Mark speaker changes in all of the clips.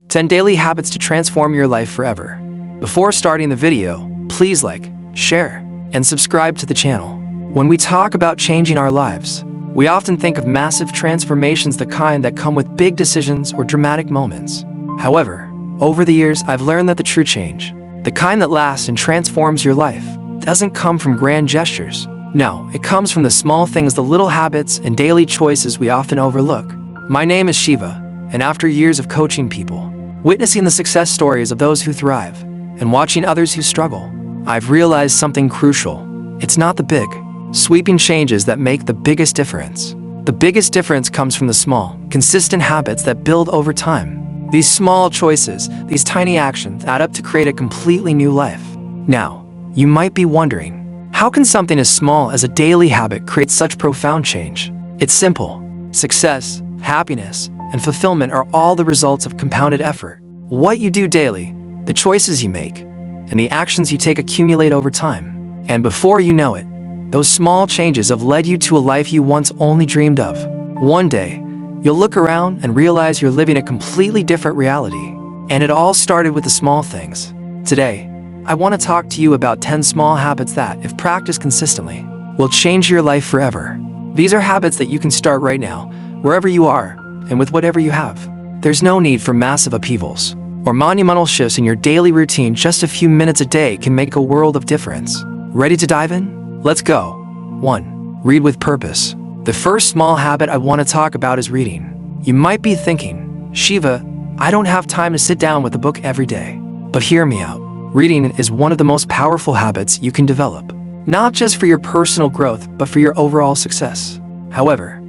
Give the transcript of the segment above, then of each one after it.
Speaker 1: 10 daily habits to transform your life forever. Before starting the video, please like, share, and subscribe to the channel. When we talk about changing our lives, we often think of massive transformations, the kind that come with big decisions or dramatic moments. However, over the years, I've learned that the true change, the kind that lasts and transforms your life, doesn't come from grand gestures. No, it comes from the small things, the little habits and daily choices we often overlook. My name is Shiva, and after years of coaching people, witnessing the success stories of those who thrive, and watching others who struggle, I've realized something crucial. It's not the big, sweeping changes that make the biggest difference. The biggest difference comes from the small, consistent habits that build over time. These small choices, these tiny actions, add up to create a completely new life. Now, you might be wondering, how can something as small as a daily habit create such profound change? It's simple. Success, happiness, and fulfillment are all the results of compounded effort. What you do daily, the choices you make, and the actions you take accumulate over time. And before you know it, those small changes have led you to a life you once only dreamed of. One day, you'll look around and realize you're living a completely different reality. And it all started with the small things. Today, I want to talk to you about 10 small habits that, if practiced consistently, will change your life forever. These are habits that you can start right now, wherever you are, and with whatever you have. There's no need for massive upheavals or monumental shifts in your daily routine. Just a few minutes a day can make a world of difference. Ready to dive in? Let's go. 1. Read with purpose. The first small habit I want to talk about is reading. You might be thinking, Shiva, I don't have time to sit down with a book every day. But hear me out. Reading is one of the most powerful habits you can develop, not just for your personal growth, but for your overall success. However,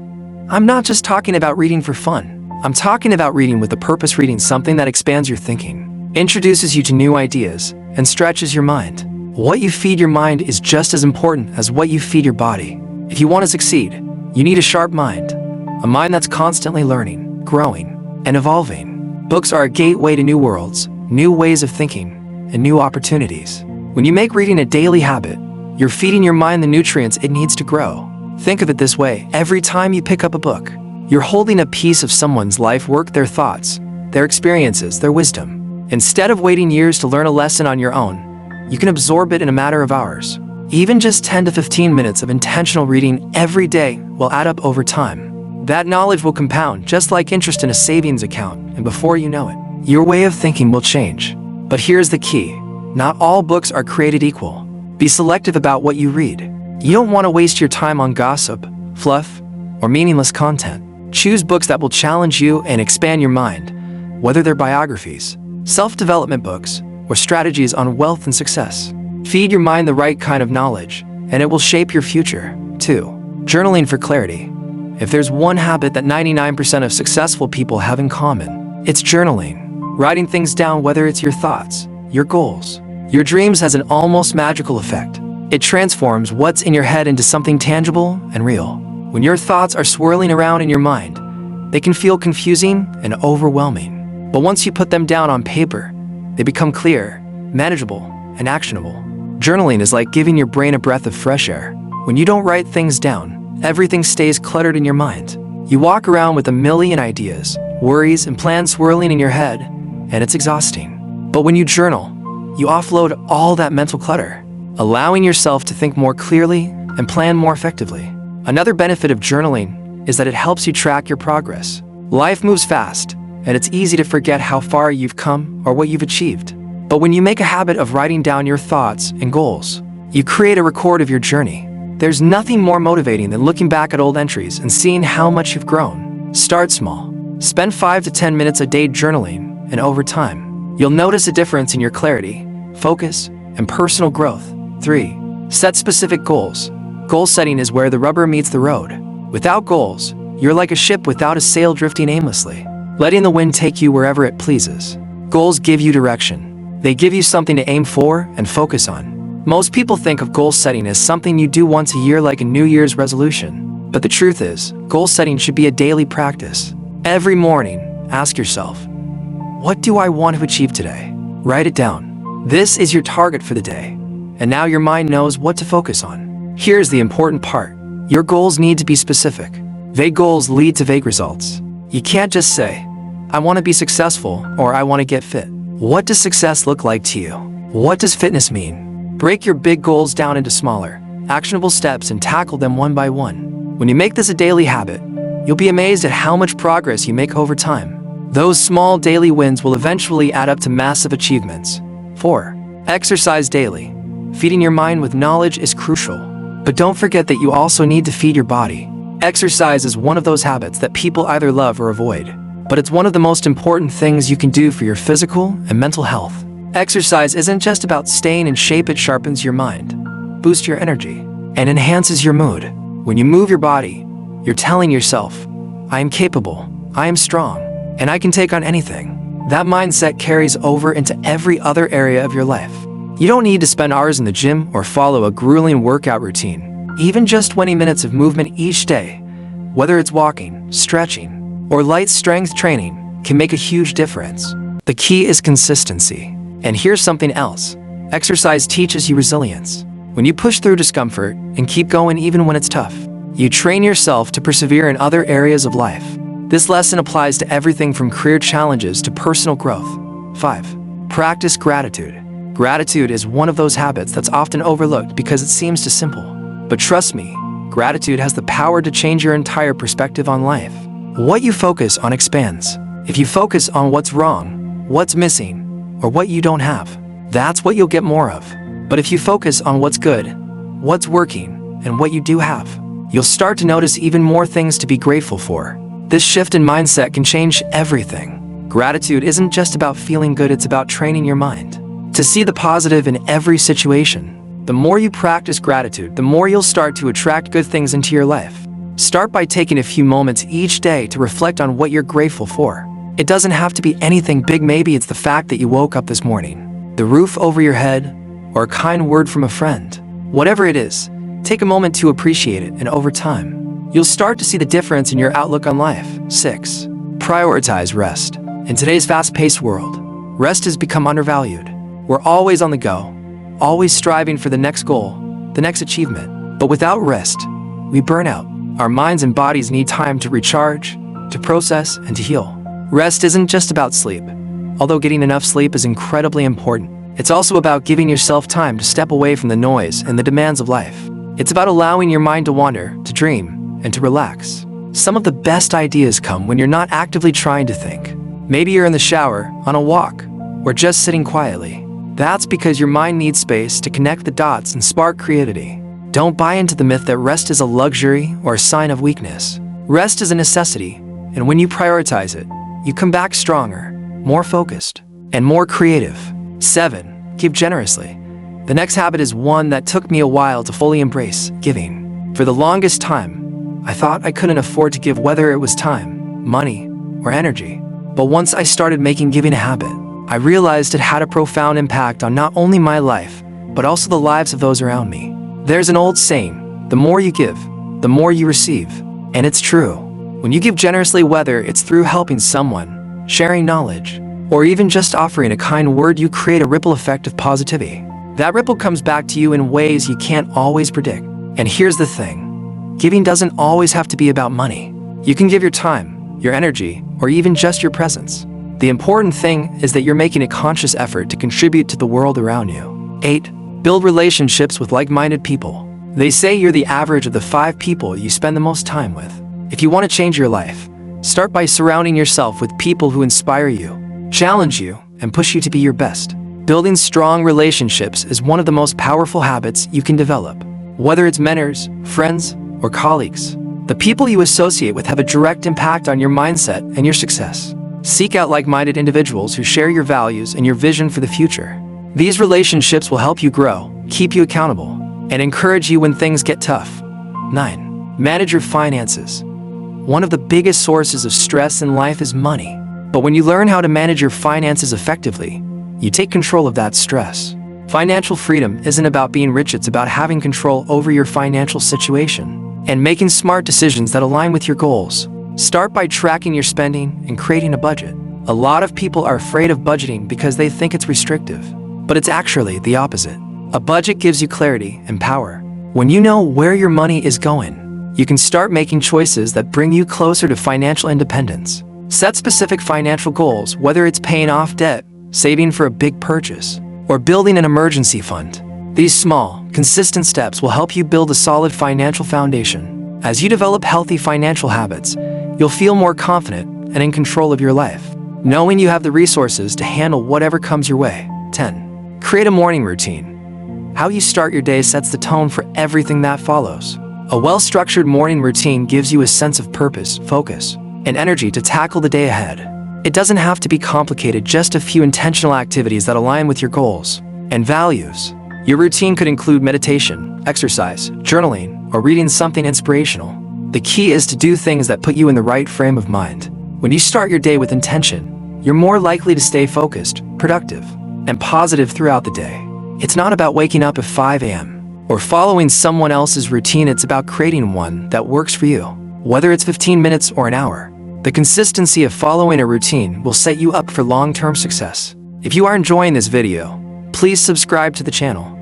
Speaker 1: I'm not just talking about reading for fun. I'm talking about reading with a purpose, reading something that expands your thinking, introduces you to new ideas, and stretches your mind. What you feed your mind is just as important as what you feed your body. If you want to succeed, you need a sharp mind, a mind that's constantly learning, growing, and evolving. Books are a gateway to new worlds, new ways of thinking, and new opportunities. When you make reading a daily habit, you're feeding your mind the nutrients it needs to grow. Think of it this way: every time you pick up a book, you're holding a piece of someone's life work, their thoughts, their experiences, their wisdom. Instead of waiting years to learn a lesson on your own, you can absorb it in a matter of hours. Even just 10 to 15 minutes of intentional reading every day will add up over time. That knowledge will compound, just like interest in a savings account, and before you know it, your way of thinking will change. But here's the key. Not all books are created equal. Be selective about what you read. You don't want to waste your time on gossip, fluff, or meaningless content. Choose books that will challenge you and expand your mind, whether they're biographies, self-development books, or strategies on wealth and success. Feed your mind the right kind of knowledge, and it will shape your future. 2. Journaling for clarity. If there's one habit that 99% of successful people have in common, it's journaling. Writing things down, whether it's your thoughts, your goals, your dreams, has an almost magical effect. It transforms what's in your head into something tangible and real. When your thoughts are swirling around in your mind, they can feel confusing and overwhelming. But once you put them down on paper, they become clear, manageable, and actionable. Journaling is like giving your brain a breath of fresh air. When you don't write things down, everything stays cluttered in your mind. You walk around with a million ideas, worries, and plans swirling in your head, and it's exhausting. But when you journal, you offload all that mental clutter, allowing yourself to think more clearly and plan more effectively. Another benefit of journaling is that it helps you track your progress. Life moves fast, and it's easy to forget how far you've come or what you've achieved. But when you make a habit of writing down your thoughts and goals, you create a record of your journey. There's nothing more motivating than looking back at old entries and seeing how much you've grown. Start small. Spend 5 to 10 minutes a day journaling, and over time, you'll notice a difference in your clarity, focus, and personal growth. 3. Set specific goals. Goal setting is where the rubber meets the road. Without goals, you're like a ship without a sail, drifting aimlessly, letting the wind take you wherever it pleases. Goals give you direction. They give you something to aim for and focus on. Most people think of goal setting as something you do once a year, like a New Year's resolution. But the truth is, goal setting should be a daily practice. Every morning, ask yourself, what do I want to achieve today? Write it down. This is your target for the day. And now your mind knows what to focus on. Here's the important part. Your goals need to be specific. Vague goals lead to vague results. You can't just say, I want to be successful, or I want to get fit. What does success look like to you? What does fitness mean? Break your big goals down into smaller, actionable steps and tackle them one by one. When you make this a daily habit, you'll be amazed at how much progress you make over time. Those small daily wins will eventually add up to massive achievements. 4. Exercise daily. Feeding your mind with knowledge is crucial. But don't forget that you also need to feed your body. Exercise is one of those habits that people either love or avoid. But it's one of the most important things you can do for your physical and mental health. Exercise isn't just about staying in shape, it sharpens your mind, boosts your energy, and enhances your mood. When you move your body, you're telling yourself, I am capable, I am strong, and I can take on anything. That mindset carries over into every other area of your life. You don't need to spend hours in the gym or follow a grueling workout routine. Even just 20 minutes of movement each day, whether it's walking, stretching, or light strength training, can make a huge difference. The key is consistency. And here's something else. Exercise teaches you resilience. When you push through discomfort and keep going even when it's tough, you train yourself to persevere in other areas of life. This lesson applies to everything from career challenges to personal growth. 5. Practice gratitude. Gratitude is one of those habits that's often overlooked because it seems too simple. But trust me, gratitude has the power to change your entire perspective on life. What you focus on expands. If you focus on what's wrong, what's missing, or what you don't have, that's what you'll get more of. But if you focus on what's good, what's working, and what you do have, you'll start to notice even more things to be grateful for. This shift in mindset can change everything. Gratitude isn't just about feeling good, it's about training your mind to see the positive in every situation. The more you practice gratitude, the more you'll start to attract good things into your life. Start by taking a few moments each day to reflect on what you're grateful for. It doesn't have to be anything big. Maybe it's the fact that you woke up this morning, the roof over your head, or a kind word from a friend. Whatever it is, take a moment to appreciate it, and over time, you'll start to see the difference in your outlook on life. 6. Prioritize rest. In today's fast-paced world, rest has become undervalued. We're always on the go, always striving for the next goal, the next achievement. But without rest, we burn out. Our minds and bodies need time to recharge, to process, and to heal. Rest isn't just about sleep. Although getting enough sleep is incredibly important, it's also about giving yourself time to step away from the noise and the demands of life. It's about allowing your mind to wander, to dream, and to relax. Some of the best ideas come when you're not actively trying to think. Maybe you're in the shower, on a walk, or just sitting quietly. That's because your mind needs space to connect the dots and spark creativity. Don't buy into the myth that rest is a luxury or a sign of weakness. Rest is a necessity, and when you prioritize it, you come back stronger, more focused, and more creative. 7. Give generously. The next habit is one that took me a while to fully embrace: giving. For the longest time, I thought I couldn't afford to give, whether it was time, money, or energy. But once I started making giving a habit, I realized it had a profound impact on not only my life, but also the lives of those around me. There's an old saying, the more you give, the more you receive. And it's true. When you give generously, whether it's through helping someone, sharing knowledge, or even just offering a kind word, you create a ripple effect of positivity. That ripple comes back to you in ways you can't always predict. And here's the thing, giving doesn't always have to be about money. You can give your time, your energy, or even just your presence. The important thing is that you're making a conscious effort to contribute to the world around you. 8. Build relationships with like-minded people. They say you're the average of the 5 people you spend the most time with. If you want to change your life, start by surrounding yourself with people who inspire you, challenge you, and push you to be your best. Building strong relationships is one of the most powerful habits you can develop. Whether it's mentors, friends, or colleagues, the people you associate with have a direct impact on your mindset and your success. Seek out like-minded individuals who share your values and your vision for the future. These relationships will help you grow, keep you accountable, and encourage you when things get tough. 9. Manage your finances. One of the biggest sources of stress in life is money. But when you learn how to manage your finances effectively, you take control of that stress. Financial freedom isn't about being rich, it's about having control over your financial situation and making smart decisions that align with your goals. Start by tracking your spending and creating a budget. A lot of people are afraid of budgeting because they think it's restrictive. But it's actually the opposite. A budget gives you clarity and power. When you know where your money is going, you can start making choices that bring you closer to financial independence. Set specific financial goals, whether it's paying off debt, saving for a big purchase, or building an emergency fund. These small, consistent steps will help you build a solid financial foundation. As you develop healthy financial habits, you'll feel more confident and in control of your life, knowing you have the resources to handle whatever comes your way. 10. Create a morning routine. How you start your day sets the tone for everything that follows. A well-structured morning routine gives you a sense of purpose, focus, and energy to tackle the day ahead. It doesn't have to be complicated, just a few intentional activities that align with your goals and values. Your routine could include meditation, exercise, journaling, or reading something inspirational. The key is to do things that put you in the right frame of mind. When you start your day with intention, you're more likely to stay focused, productive, and positive throughout the day. It's not about waking up at 5 a.m. or following someone else's routine. It's about creating one that works for you. Whether it's 15 minutes or an hour, the consistency of following a routine will set you up for long-term success. If you are enjoying this video, please subscribe to the channel